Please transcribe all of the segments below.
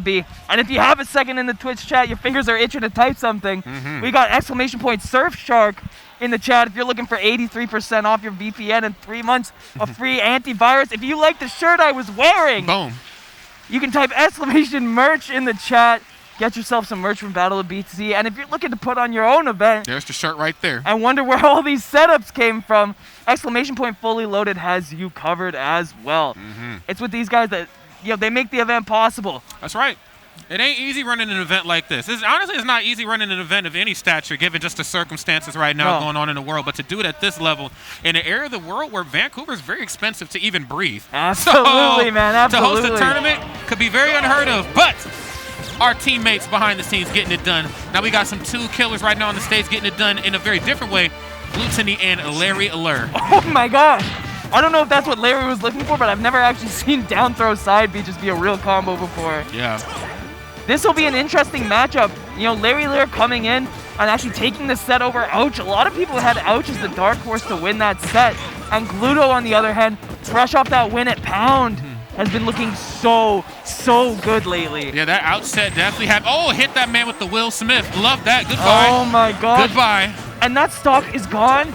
be. And if you have a second in the Twitch chat, your fingers are itching to type something. We got !Surfshark in the chat if you're looking for 83% off your VPN and 3 months of free antivirus. If you like the shirt I was wearing, boom, you can type !merch in the chat. Get yourself some merch from Battle of BTC. And if you're looking to put on your own event, there's the shirt right there. And wonder where all these setups came from, !Fully Loaded has you covered as well. It's with these guys that, they make the event possible. That's right. It ain't easy running an event like this. Honestly, it's not easy running an event of any stature, given just the circumstances right now going on in the world. But to do it at this level, in an area of the world where Vancouver is very expensive to even breathe. Absolutely, man, absolutely. To host a tournament could be very unheard of, but our teammates behind the scenes getting it done. Now we got some 2 killers right now on the stage getting it done in a very different way. Glutonny and Larry Lurr. Oh my gosh. I don't know if that's what Larry was looking for, but I've never actually seen down throw side B just be a real combo before. Yeah. This will be an interesting matchup. Larry Lurr coming in and actually taking the set over Ouch. A lot of people had Ouch as the dark horse to win that set. And Gluto, on the other hand, fresh off that win at Pound, has been looking so good lately. Yeah, that outset definitely had. Oh, hit that man with the Will Smith. Love that. Goodbye. Oh my god. Goodbye. And that stock is gone.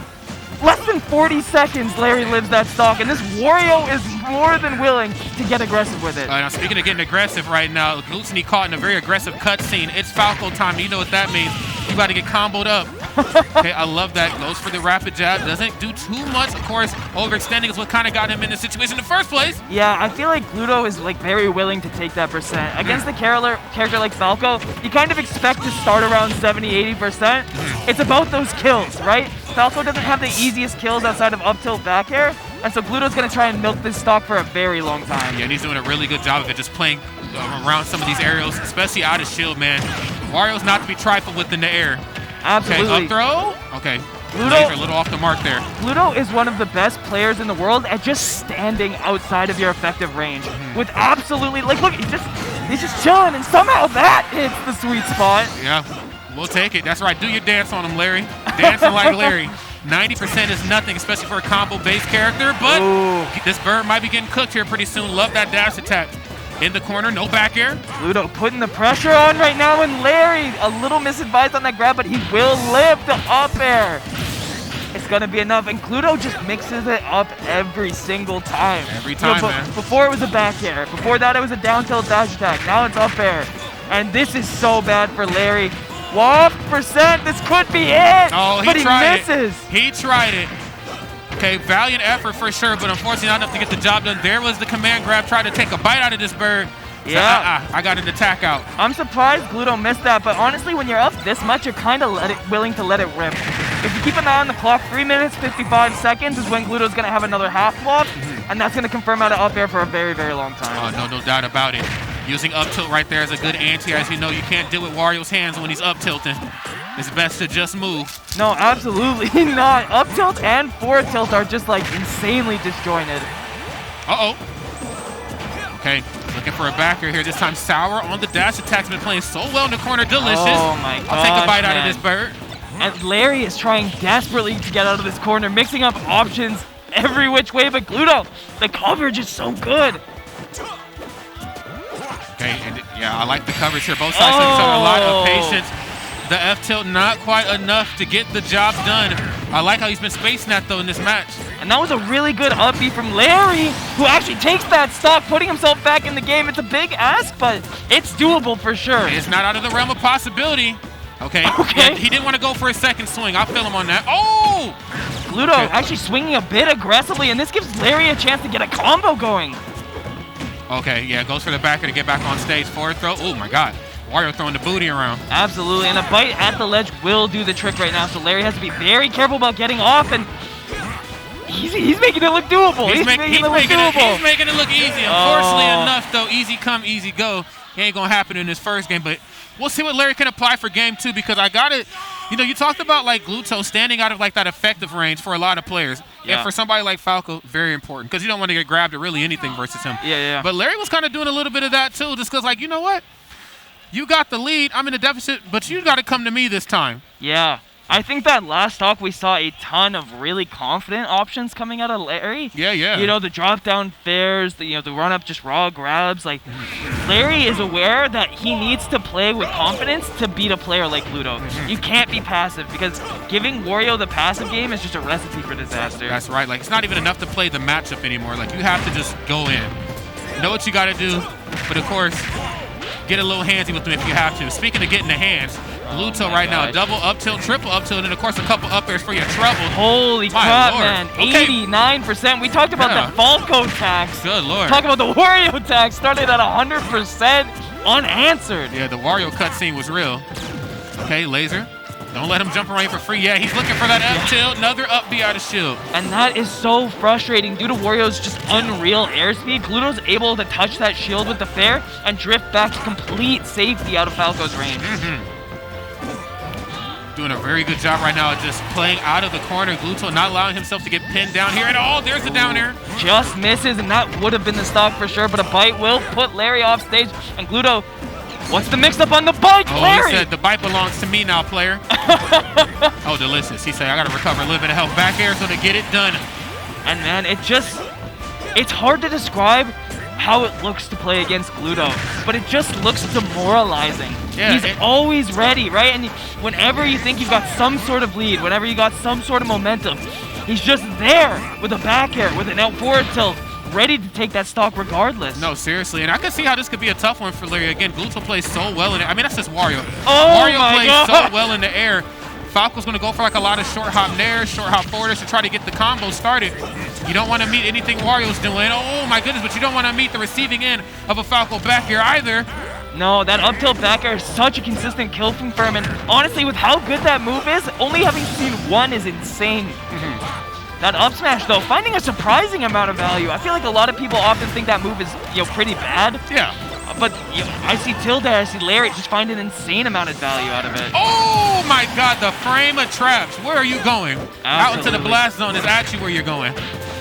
Less than 40 seconds, Larry lives that stock, and this Wario is more than willing to get aggressive with it. Now, speaking of getting aggressive right now, Glutonny caught in a very aggressive cutscene. It's Falco time. You know what that means. You got to get comboed up. Okay, I love that. Goes for the rapid jab. Doesn't do too much. Of course, overextending is what kind of got him in this situation in the first place. Yeah, I feel like Gluto is very willing to take that percent. Against the character like Falco, you kind of expect to start around 70-80%. It's about those kills, right? Falco doesn't have the easiest kills outside of up tilt back air, and so Gluto's going to try and milk this stock for a very long time. Yeah, and he's doing a really good job of it, just playing around some of these aerials, especially out of shield, man. Wario's not to be trifled with in the air. Absolutely. Okay, up throw. Okay. Gluto, a little off the mark there. Gluto is one of the best players in the world at just standing outside of your effective range. With absolutely, look, he's just chilling, and somehow that hits the sweet spot. Yeah, we'll take it. That's right. Do your dance on him, Larry. Dancing like Larry. 90% is nothing, especially for a combo-based character, but this bird might be getting cooked here pretty soon. Love that dash attack. In the corner, no back air. Gluto putting the pressure on right now, and Larry a little misadvised on that grab, but he will live the up air. It's going to be enough, and Gluto just mixes it up every single time. Every time, man. Before it was a back air. Before that, it was a down tilt dash attack. Now it's up air. And this is so bad for Larry. 1%, this could be it. Oh, but he misses. He tried it. Okay, valiant effort for sure, but unfortunately not enough to get the job done. There was the command grab, tried to take a bite out of this bird. Yeah. So, I got an attack out. I'm surprised Gluto missed that, but honestly, when you're up this much, you're kind of willing to let it rip. If you keep an eye on the clock, 3 minutes, 55 seconds is when Gluto's going to have another half block, and that's going to confirm out of up air for a very, very long time. Oh, no doubt about it. Using up tilt right there is a good anti. As you know, you can't deal with Wario's hands when he's up tilting. It's best to just move. No, absolutely not. Up tilt and forward tilt are just insanely disjointed. Uh-oh. Okay, looking for a backer here. This time Sour on the dash attack's been playing so well in the corner. Delicious. Oh my gosh, I'll take a bite out of this bird. And Larry is trying desperately to get out of this corner, mixing up options every which way, but Gluto, the coverage is so good. Okay, and yeah, I like the coverage here. Both sides showing a lot of patience. The F-tilt not quite enough to get the job done. I like how he's been spacing that, though, in this match. And that was a really good up B from Larry, who actually takes that stock, putting himself back in the game. It's a big ask, but it's doable for sure. It's not out of the realm of possibility. Okay. Yeah, he didn't want to go for a second swing. I'll feel him on that. Oh! Gluto actually swinging a bit aggressively, and this gives Larry a chance to get a combo going. Okay, yeah, goes for the backer to get back on stage. Forward throw. Oh, my God. Wario throwing the booty around. Absolutely, and a bite at the ledge will do the trick right now, so Larry has to be very careful about getting off, and he's making it look doable. He's making it look easy. Unfortunately enough, though, easy come, easy go. It ain't going to happen in this first game, but we'll see what Larry can apply for game 2, because I got it. You know, you talked about, Gluto standing out of, that effective range for a lot of players. Yeah. And for somebody like Falco, very important, because you don't want to get grabbed at really anything versus him. Yeah. But Larry was kind of doing a little bit of that, too, just because, you know what? You got the lead, I'm in a deficit, but you got to come to me this time. Yeah. I think that last stock we saw a ton of really confident options coming out of Larry. Yeah, yeah. You know, the drop down fairs, the run up just raw grabs. Like, Larry is aware that he needs to play with confidence to beat a player like Gluto. You can't be passive because giving Wario the passive game is just a recipe for disaster. That's right. Like, it's not even enough to play the matchup anymore. Like, you have to just go in. Know what you got to do, but of course, get a little handsy with them if you have to. Speaking of getting the hands, Gluto right now, double up tilt, triple up tilt, and of course a couple up airs for your trouble. Holy crap, man. Okay. 89%. We talked about that Falco tax. Good lord. Talk about the Wario tax. Started at 100% unanswered. Yeah, the Wario cutscene was real. Okay, laser. Don't let him jump around for free. Yeah, he's looking for that up tilt. Another up B out of shield. And that is so frustrating due to Wario's just unreal airspeed. Gluto's able to touch that shield with the fair and drift back to complete safety out of Falco's range. Doing a very good job right now of just playing out of the corner. Gluto not allowing himself to get pinned down here. And oh, there's the down air. Just misses, and that would have been the stock for sure, but a bite will put Larry off stage. And Gluto, what's the mix-up on the bite, Larry? He said the bite belongs to me now, player. Oh, delicious. He said, I got to recover a little bit of health. Back air so to get it done. And man, it's hard to describe how it looks to play against Gluto, but it just looks demoralizing. Yeah, he's always ready, right? And whenever you think you've got some sort of lead, whenever you got some sort of momentum, he's just there with a back air, with an out forward tilt, ready to take that stock regardless. No, seriously. And I can see how this could be a tough one for Larry. Again, Gluto plays so well in it. I mean, that's just Wario. Wario plays so well in the air. Falco's going to go for like a lot of short hop nairs, short hop forwarders to try to get the combo started. You don't want to meet anything Wario's doing. Oh my goodness, but you don't want to meet the receiving end of a Falco back air either. No, that up tilt back air is such a consistent kill confirm, and honestly, with how good that move is, only having seen one is insane. That up smash, though, finding a surprising amount of value. I feel like a lot of people often think that move is, pretty bad. Yeah. But I see Tilde, I see Larry just find an insane amount of value out of it. Oh my god, the frame of traps. Where are you going? Absolutely. Out into the blast zone is actually where you're going.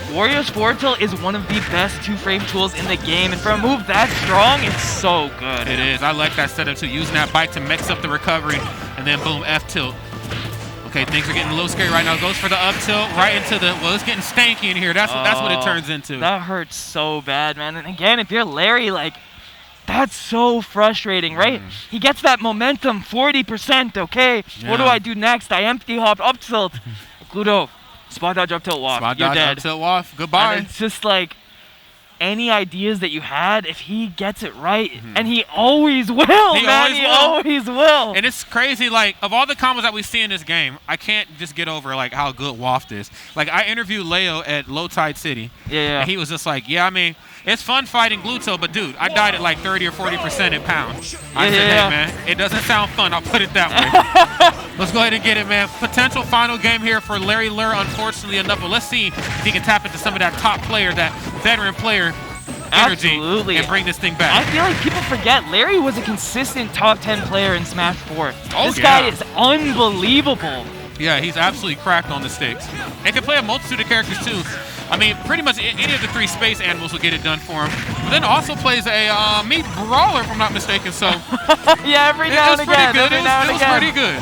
Wario's forward tilt is one of the best two-frame tools in the game, and for a move that strong, it's so good. It is. I like that setup too, using that bite to mix up the recovery, and then boom, F tilt. Okay, things are getting a little scary right now. Goes for the up tilt right into the, well, it's getting stanky in here. That's what it turns into. That hurts so bad, man. And again, if you're Larry, like, that's so frustrating, right? He gets that momentum, 40%, okay? Yeah. What do I do next? I empty hop, up tilt. Gluto, spot dodge, up tilt, waff. Spot You're dodge, dead. up tilt, waff. Goodbye. And it's just like, any ideas that you had, if he gets it right, and he always will, he always will. And it's crazy, like, of all the combos that we see in this game, I can't just get over, like, how good Waft is. Like, I interviewed Leo at Low Tide City, and he was just like, yeah, I mean, it's fun fighting Gluto, but dude, I died at like 30 or 40% in pounds. I said, hey, man, it doesn't sound fun, I'll put it that way. Let's go ahead and get it, man. Potential final game here for Larry Lurr, unfortunately enough, but let's see if he can tap into some of that top player, that veteran player energy, and bring this thing back. I feel like people forget Larry was a consistent top 10 player in Smash 4. This guy is unbelievable. Yeah, he's absolutely cracked on the sticks. And can play a multitude of characters too. I mean, pretty much any of the three space animals will get it done for him. But then also plays a Meat Brawler, if I'm not mistaken. So yeah, every now and again. It was pretty good.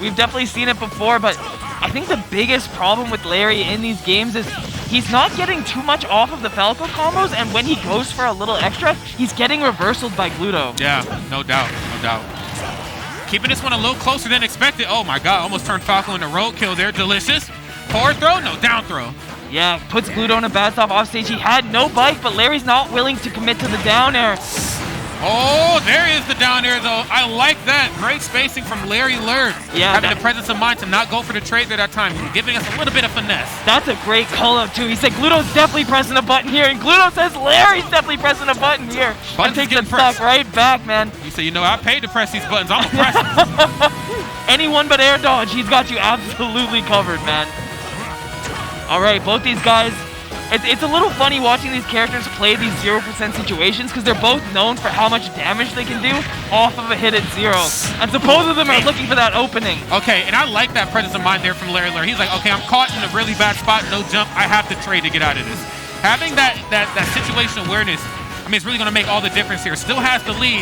We've definitely seen it before, but I think the biggest problem with Larry in these games is he's not getting too much off of the Falco combos, and when he goes for a little extra, he's getting reversaled by Gluto. Yeah, no doubt, no doubt. Keeping this one a little closer than expected. Oh my god, almost turned Falco into roadkill there. Delicious. Forward throw, no, down throw. Yeah, puts Gluto in a bad stop off stage. He had no bite, but Larry's not willing to commit to the down air. Oh, there is the down air, though. I like that. Great spacing from Larry Lurr. Yeah, having the presence of mind to not go for the trade there that time, giving us a little bit of finesse. That's a great call-up, too. He said Gluto's definitely pressing a button here, and Gluto says Larry's definitely pressing a button here. And takes the stock right back, man. He said, you know, I paid to press these buttons. I'm going to press them. Anyone but air dodge, he's got you absolutely covered, man. All right, both these guys, it's a little funny watching these characters play these 0% situations because they're both known for how much damage they can do off of a hit at 0. And so both of them are looking for that opening. Okay, and I like that presence of mind there from Larry Lurr. He's like, okay, I'm caught in a really bad spot, no jump. I have to trade to get out of this. Having that situational awareness, I mean, it's really going to make all the difference here. Still has the lead.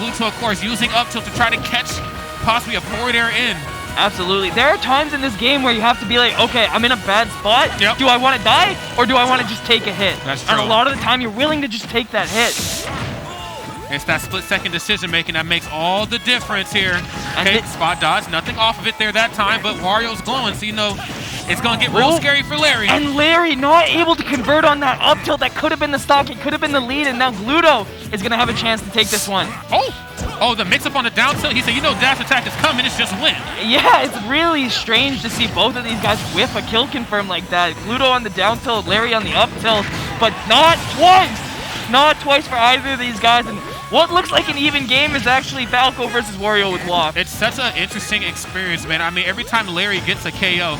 Gluto, of course, using up tilt to try to catch possibly a forward air in. Absolutely. There are times in this game where you have to be like, okay, I'm in a bad spot. Yep. Do I want to die or do I want to just take a hit? That's And a true. lot of the time, you're willing to just take that hit. It's that split-second decision-making that makes all the difference here. And Okay, it- spot dodge. Nothing off of it there that time, but Wario's glowing, so you know it's going to get real Oh. scary for Larry. And Larry not able to convert on that up tilt. That could have been the stock. It could have been the lead. And now Gluto is going to have a chance to take this one. Oh, the mix-up on the down tilt. He said, you know dash attack is coming. It's just win. Yeah, it's really strange to see both of these guys whiff a kill confirm like that. Gluto on the down tilt, Larry on the up tilt, but not twice. Not twice for either of these guys. And what looks like an even game is actually Falco versus Wario with Loft. It's such an interesting experience, man. I mean, every time Larry gets a KO,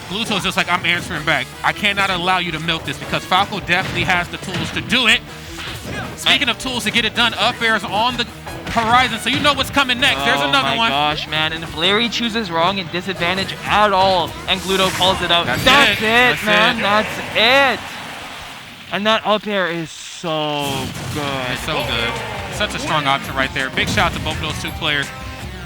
Gluto's just like, I'm answering back. I cannot allow you to milk this because Falco definitely has the tools to do it. Speaking of tools to get it done, up air is on the horizon, so you know what's coming next. There's another one. Oh my gosh, man. And if Larry chooses wrong and disadvantage at all, and Gluto calls it out, that's it, man. That's it. And that up air is so good. It's so good. Such a strong option right there. Big shout out to both of those two players.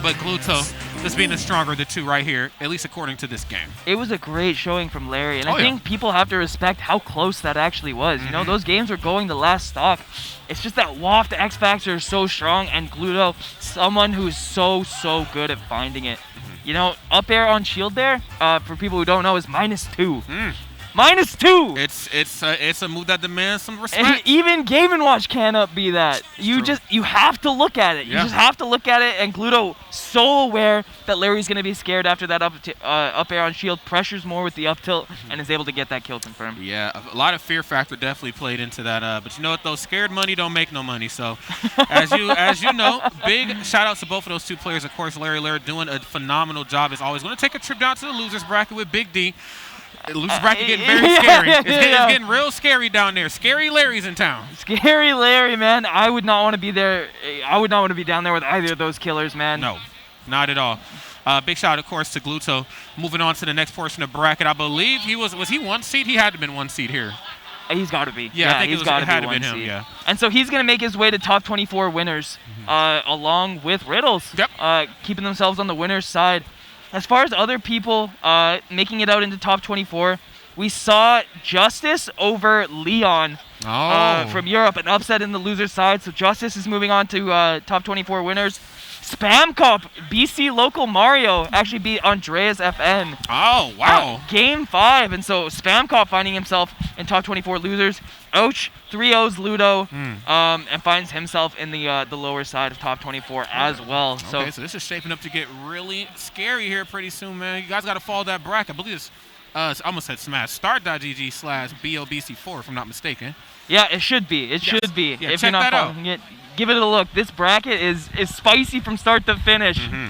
But Gluto just being the stronger of the two right here, at least according to this game. It was a great showing from Larry, and I yeah. think people have to respect how close that actually was. You know, those games were going the last stock. It's just that Waft X Factor is so strong, and Gluto, someone who's so good at finding it. You know, up air on shield there, for people who don't know, is -2. -2! It's a move that demands some And respect. even Game & Watch can't be that. You have to look at it. You just have to look at it, and Gluto so aware that Larry's going to be scared after that up air on shield, pressures more with the up tilt, and is able to get that kill confirmed. Yeah, a lot of fear factor definitely played into that. But you know what, though? Scared money don't make no money. So, as you know, big shout outs to both of those two players. Of course, Larry Lurr doing a phenomenal job as always. Going to take a trip down to the losers bracket with Big D. Losers bracket getting very scary. It's getting real scary down there. Scary Larry's in town. Scary Larry, man. I would not want to be there. I would not want to be down there with either of those killers, man. No, not at all. Big shout out, of course, to Gluto. Moving on to the next portion of bracket. I believe he was he 1 seed? He had to have been 1 seed here. He's got to be. Yeah, I think he's it got to had be to been 1 him, seed. yeah. And so he's going to make his way to top 24 winners, along with Riddles, keeping themselves on the winner's side. As far as other people making it out into top 24, we saw Justice over Leon from Europe, an upset in the loser's side. So Justice is moving on to top 24 winners. Spam Cup, BC local Mario actually beat Andreas FN. Oh, wow. Game 5, and so Spam Cup finding himself in top 24 losers. Ouch, 3-0's Ludo, and finds himself in the lower side of top 24 as well. Okay, so this is shaping up to get really scary here pretty soon, man. You guys got to follow that bracket. I believe it's, I almost said smash, start.gg/BOBC4 if I'm not mistaken. Yeah, it should be. It should be. Yeah, if check you're not that out. following it, give it a look. This bracket is spicy from start to finish.